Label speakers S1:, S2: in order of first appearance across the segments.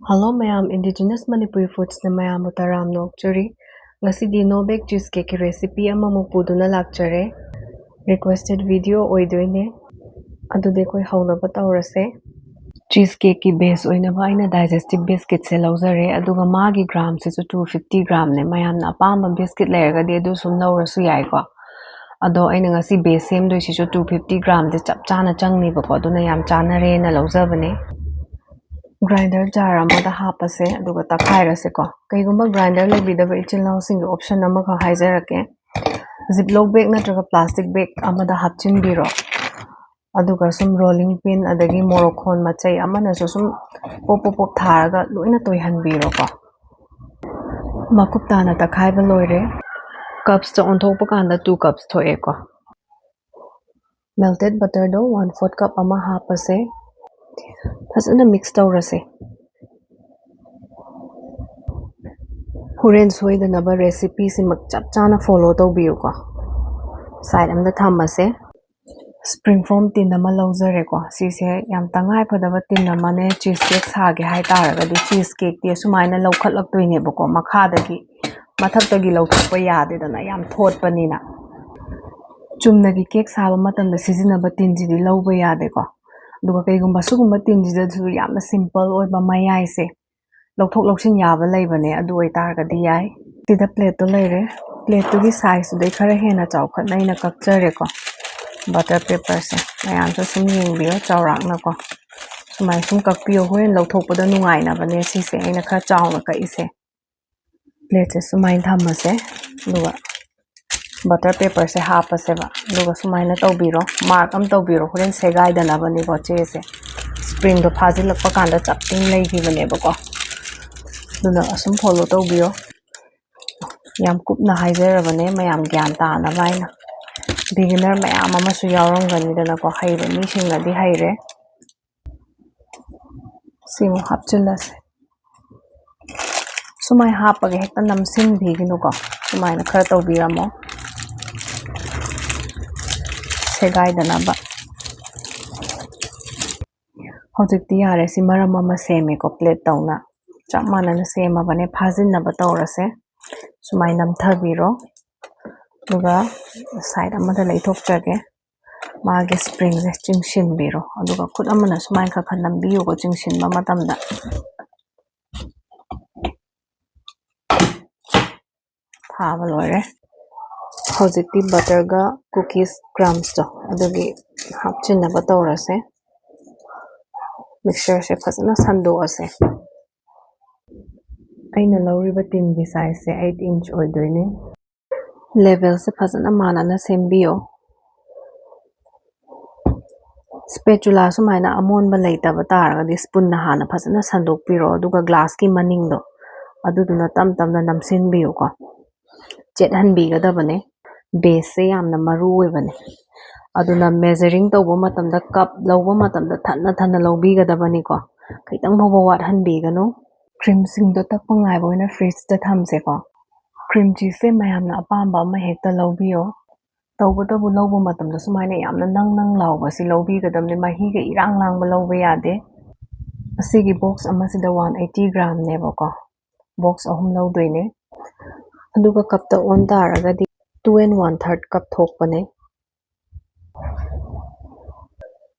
S1: Hello mayam, Indigenous Manipuri foods na mayam utaram nokchuri. Ngasidi no bake cheesecake recipe amamuk puduna lakchare. Requested video oidoine. Adude koi haunaba tawrase. Cheesecake ki base oinaba aina digestive biscuit se lauzare. Aduga magi gram se 250 gram ne mayam na apamba biscuit leragadi adu sum laurasu yai ko. Ado aina ngasi base same doi si 250 gram de chap chana changni ba ko aduna yam chana re na lauzabane. Grinder jar amada hapase aduga takhairase ko kaigumba grinder lebidaba ichilnaw sing option amaka haijarake ziploc bag natraga plastic bag amada hapchin biro aduga sum rolling pin adagi morokhon machai amana sum pop tharaga loina toihan biro ko makupta na takhaiba loire cups to onthokpa kanda 2 cups thoe ko melted butter do 1/4 cup ama hapase phasana mix tawrase Huren soidanaba recipe simak chap chana follow tawbiyo ko side amda thamase spring foam tin ama lauzare ko sise yam tangai phadaba tin ama ne cheesecake sage hai taraga di cheesecake ti sumaina lawkhatlak toine bako makhadagi mathaptagi lawthokpa yade dana yam thot panina chumnagi cake saba matamda sizinaba tinji di lawba yade ko duga kaigumba sugumba tinji da su yamna simple oiba mayai se lawthok lawsin yaba laibane adu oi targadi yai tida plate to leire plate to gi size dei khara hena chawkhat naina kakchare ko butter paper se mayam so sum yengbiyo chawrak na ko sumai sum kakpiyo hoen lawthok pada nungai na bane si se aina khara chawna ka ise plate se sumai thamase duga butter paper se hapase ba duga sumai na tawbiro mark am tawbiro hoen segai dana bane ko che se spring do phajilakpa kanda chapting lei gi bane ba ko duna asum follow tawbiyo yam kupna haijarabane mayam gyan ta na baina beginner mayam ama su yawarangani dana ko haire mi singadi haire simu hapchilase sumai hapage hekta namsin bhiginu ko sumai na khara tawbiramo segai dana ba hojikti yare si maram ama seme ko plate tawna chap manana sema bane phajinna ba tawrase sumai namthabiro duga side amada leithokchage mage spring se chingshin biro aduga khut amana sumai kha khanam biyo ko chingshin ba matamda thaba lore hojikti butter ga cookies crumbs to adugi hapchinna ba tawrase mixture se phasana sando ase aina lawriba tin gi size se 8 inch oidoine level se phasana manana sembiyo spatula sumaina amonba leitaba taragadi spoon na hana phasana sandokpiro aduga glass ki maningdo aduduna tamtamna namsinbiyo ko chethanbigadabane base se yamna maru oibane aduna measuring tawba matamda cup lawba matamda thanna lawbigadabani ko kaitang bhawa wathanbigano cream singdo takpa ngaiba oina fridge da thamse ko cream cheese se mayamna apamba ama hekta lawbiyo tawbatabu lawba matamda sumaina yamna nang lawba si lawbigadamne mahiga irang langba lawba yade asigi box amasida 180 gram neba ko box ahum lawdoine aduga kapta on taragadi 2 and 1/3 cup thokpane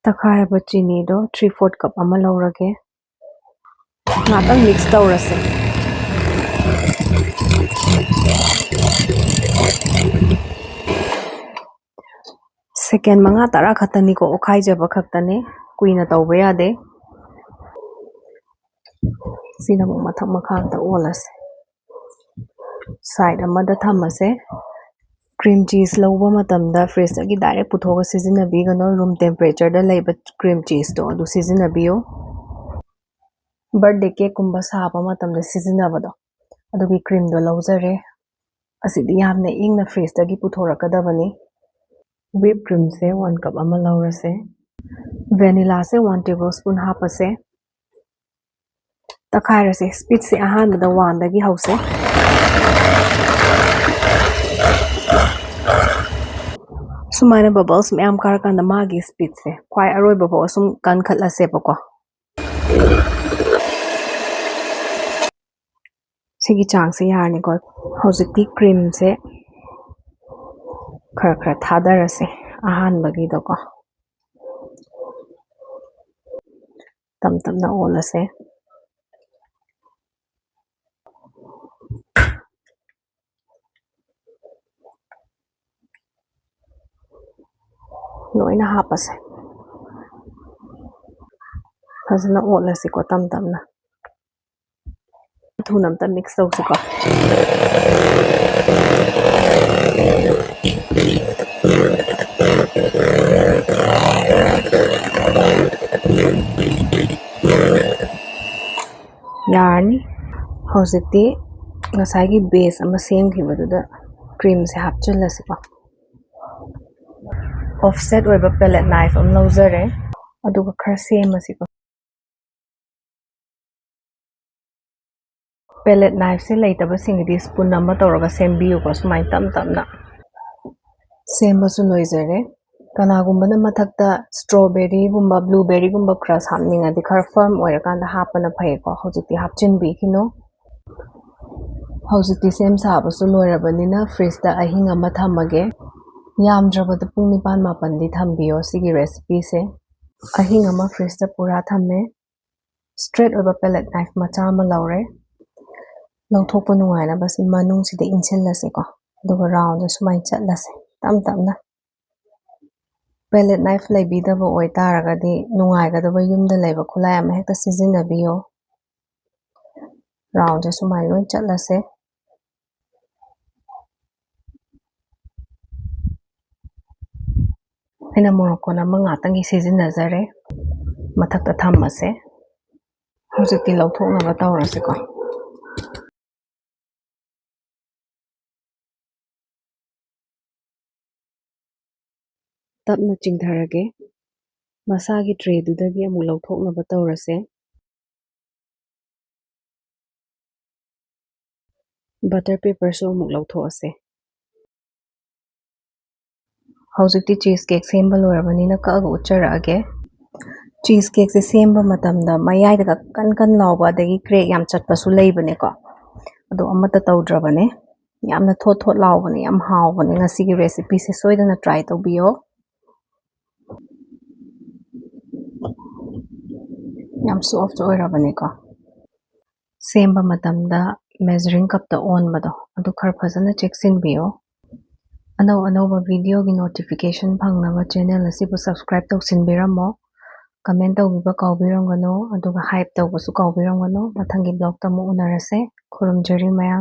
S1: takharaba chini do 3/4 cup ama lawrage ngatang mix tawrase second manga tara khatani ko okhai jaba khaktane kuina tawba yade sina mathak makha ta olase side amada thamase cream cheese lawba matamda fridge agi direct puthoga sizinabigano room temperature da leiba cream cheese to adu sizinabiyo birthday cake kumba saba matamda sizinabado adugi cream do lawjare asidi yamna ingna fridge dagi puthorakadabani whipped cream se 1 cup ama lawrase vanilla se 1 tablespoon hapase takhairase speed se ahanbada 1 dagi hause sumaina bubbles mayam karakanda magi speed se kwai aroi babo sum kan khatlase bako ꯁꯤꯒꯤ ꯆꯥꯡꯁꯦ ꯌꯥꯔꯅꯤꯀꯣ ꯍꯧꯖꯤꯛꯇꯤ ꯀ꯭ꯔꯤꯝꯁꯦ ꯈꯔ ꯈꯔ ꯊꯥꯗꯔꯁꯦ ꯑꯍꯥꯟꯕꯒꯤꯗꯣꯀꯣ ꯇꯞ ꯇꯞꯅ ꯑꯣꯜꯂꯁꯦ ꯂꯣꯏꯅ ꯍꯥꯞꯄꯁꯦ ꯐꯖꯅ ꯑꯣꯠꯂꯁꯤꯀꯣ ꯇꯞ ꯇꯞꯅ ꯊꯨꯅ ꯑꯝꯇ ꯃꯤꯛꯁ ꯇꯧꯁꯤꯀꯣ ꯌꯥꯔꯅꯤ ꯍꯧꯖꯤꯛꯇꯤ ꯉꯁꯥꯏꯒꯤ ꯕꯦꯁ ꯑꯃ ꯁꯦꯝꯈꯤꯕꯗꯨꯗ ꯀ꯭ꯔꯤꯝꯁꯦ ꯍꯥꯞꯆꯤꯜꯂꯁꯤꯀꯣ ꯑꯣꯐꯁꯦꯠ ꯑꯣꯏꯕ ꯄꯦꯂꯦꯠ ꯅꯥꯏꯐ ꯑꯃ ꯂꯧꯖꯔꯦ ꯑꯗꯨꯒ ꯈꯔ ꯁꯦꯝꯃꯁꯤꯀꯣ ꯄꯦꯂꯦꯠ ꯅꯥꯏꯐꯁꯦ ꯂꯩꯇꯕꯁꯤꯡꯒꯤꯗꯤ ꯁ꯭ꯄꯨꯟ ꯑꯃ ꯇꯧꯔꯒ ꯁꯦꯝꯕꯤꯌꯨꯀꯣ ꯁꯨꯃꯥꯏꯅ ꯇꯞ ꯇꯞꯅ ꯁꯦꯝꯕꯁꯨ ꯂꯣꯏꯖꯔꯦ ꯀꯅꯥꯒꯨꯝꯕꯅ ꯃꯊꯛꯇ ꯁ꯭ꯇ꯭ꯔꯣꯕꯦꯔꯤꯒꯨꯝꯕ ꯕ꯭ꯂꯨꯕꯦꯔꯤꯒꯨꯝꯕ ꯀ꯭ꯔꯁ ꯍꯥꯞꯅꯤꯡꯉꯗꯤ ꯈꯔ ꯐꯔꯝ ꯑꯣꯏꯔꯀꯥꯟꯗ ꯍꯥꯞꯄꯅ ꯐꯩꯀꯣ ꯍꯧꯖꯤꯛꯇꯤ ꯍꯥꯞꯆꯤꯟꯕꯤꯈꯤꯅꯨ ꯍꯧꯖꯤꯛꯇꯤ ꯁꯦꯝ ꯁꯥꯕꯁꯨ ꯂꯣꯏꯔꯕꯅꯤꯅ ꯐ꯭ꯔꯤꯖꯇ ꯑꯍꯤꯡ ꯑꯃ ꯊꯝꯃꯒꯦ ꯌꯥꯝꯗ꯭ꯔꯕꯗ ꯄꯨꯡ 9-10ꯗꯤ ꯊꯝꯕꯤꯌꯣ ꯁꯤꯒꯤ ꯔꯦꯁꯤꯄꯤꯁꯦ ꯑꯍꯤꯡ ꯑꯃ ꯐ꯭ꯔꯤꯖꯇ ꯄꯨꯔꯥ ꯊꯝꯃꯦ ꯁ꯭ꯇ꯭ꯔꯦꯠ ꯑꯣꯏꯕ ꯄꯦꯂꯦꯠ ꯅꯥꯏꯐ ꯃꯆꯥ ꯑꯃ ꯂꯧꯔꯦ ꯂꯧꯊꯣꯛꯄ ꯅꯨꯡꯉꯥꯏꯅꯕ ꯁꯤ ꯃꯅꯨꯡꯁꯤꯗ ꯏꯟꯁꯤꯜꯂꯁꯦꯀꯣ ꯑꯗꯨꯒ ꯔꯥꯎꯟꯗ ꯁꯨꯃꯥꯏꯅ ꯆꯠꯂꯁꯦ ꯇꯞ ꯇꯞꯅ ꯄꯦꯂꯦꯠ ꯅꯥꯏꯐ ꯂꯩꯕꯤꯗꯕ ꯑꯣꯏꯇꯥꯔꯒꯗꯤ ꯅꯨꯡꯉꯥꯏꯒꯗꯕ ꯌꯨꯝꯗ ꯂꯩꯕ ꯈꯨꯠꯂꯥꯏ ꯑꯃ ꯍꯦꯛꯇ ꯁꯤꯖꯤꯟꯅꯕꯤꯌꯣ ꯔꯥꯎꯟꯁꯦ ꯁꯨꯃꯥꯏꯅ ꯂꯣꯏ ꯆꯠꯂꯁꯦ ꯑꯩꯅ ꯃꯣꯔꯣꯛꯀꯣꯟ ꯑꯃ ꯉꯥꯛꯇꯪꯒꯤ ꯁꯤꯖꯤꯟꯅꯖꯔꯦ ꯃꯊꯛꯇ ꯊꯝꯃꯁꯦ ꯍꯧꯖꯤꯛꯇꯤ ꯂꯧꯊꯣꯛꯅꯕ ꯇꯧꯔꯁꯦꯀꯣ ꯇꯞꯅ ꯆꯤꯡꯊꯔꯒꯦ ꯃꯁꯥꯒꯤ ꯇ꯭ꯔꯦꯗꯨꯗꯒꯤ ꯑꯃꯨꯛ ꯂꯧꯊꯣꯛꯅꯕ ꯇꯧꯔꯁꯦ ꯕꯇꯔ ꯄꯦꯄꯔꯁꯨ ꯑꯃꯨꯛ ꯂꯧꯊꯣꯛꯑꯁꯦ ꯍꯧꯖꯤꯛꯇꯤ ꯆꯤꯁ ꯀꯦꯛ ꯁꯦꯝꯕ ꯂꯣꯏꯔꯕꯅꯤꯅ ꯀꯛꯑꯒ ꯎꯠꯆꯔꯛꯑꯒꯦ ꯆꯤꯁ ꯀꯦꯛꯁꯦ ꯁꯦꯝꯕ ꯃꯇꯝꯗ ꯃꯌꯥꯏꯗꯒ ꯀꯟ ꯀꯟ ꯂꯥꯎꯕ ꯑꯗꯒꯤ ꯀ꯭ꯔꯦꯛ ꯌꯥꯝ ꯆꯠꯄꯁꯨ ꯂꯩꯕꯅꯦꯀꯣ ꯑꯗꯣ ꯑꯃꯠꯇ ꯇꯧꯗ꯭ꯔꯕꯅꯦ ꯌꯥꯝꯅ ꯊꯣꯠ ꯊꯣꯠ ꯂꯥꯎꯕꯅꯦ ꯌꯥꯝ ꯍꯥꯎꯕꯅꯦ ꯉꯁꯤꯒꯤ ꯔꯦꯁꯤꯄꯤꯁꯦ ꯁꯣꯏꯗꯅ ꯇ꯭ꯔꯥꯏ ꯇꯧꯕꯤꯌꯣ ꯌꯥꯝ ꯁꯣꯐꯠ ꯑꯣꯏꯔꯕꯅꯦꯀꯣ ꯁꯦꯝꯕ ꯃꯇꯝꯗ ꯃꯦꯖꯔꯤꯡ ꯀꯞꯇ ꯑꯣꯟꯕꯗꯣ ꯑꯗꯨ ꯈꯔ ꯐꯖꯅ ꯆꯦꯛꯁꯤꯟꯕꯤꯌꯣ ꯑꯅꯧ ꯑꯅꯧꯕ ꯚꯤꯗꯤꯑꯣꯒꯤ ꯅꯣꯇꯤꯐꯤꯀꯦꯁꯟ ꯐꯪꯅꯕ ꯆꯦꯅꯦꯜ ꯑꯁꯤꯕꯨ ꯁꯕꯁꯀ꯭ꯔꯥꯏꯕ ꯇꯧꯁꯤꯟꯕꯤꯔꯝꯃꯣ ꯀꯃꯦꯟ ꯇꯧꯕꯤꯕ ꯀꯥꯎꯕꯤꯔꯝꯒꯅꯨ ꯑꯗꯨꯒ ꯍꯥꯏꯞ ꯇꯧꯕꯁꯨ ꯀꯥꯎꯕꯤꯔꯝꯒꯅꯨ ꯃꯊꯪꯒꯤ ꯕ꯭ꯂꯣꯒꯇ ꯑꯃꯨꯛ ꯎꯅꯔꯁꯦ ꯈꯨꯔꯨꯝꯖꯔꯤ ꯃꯌꯥꯝ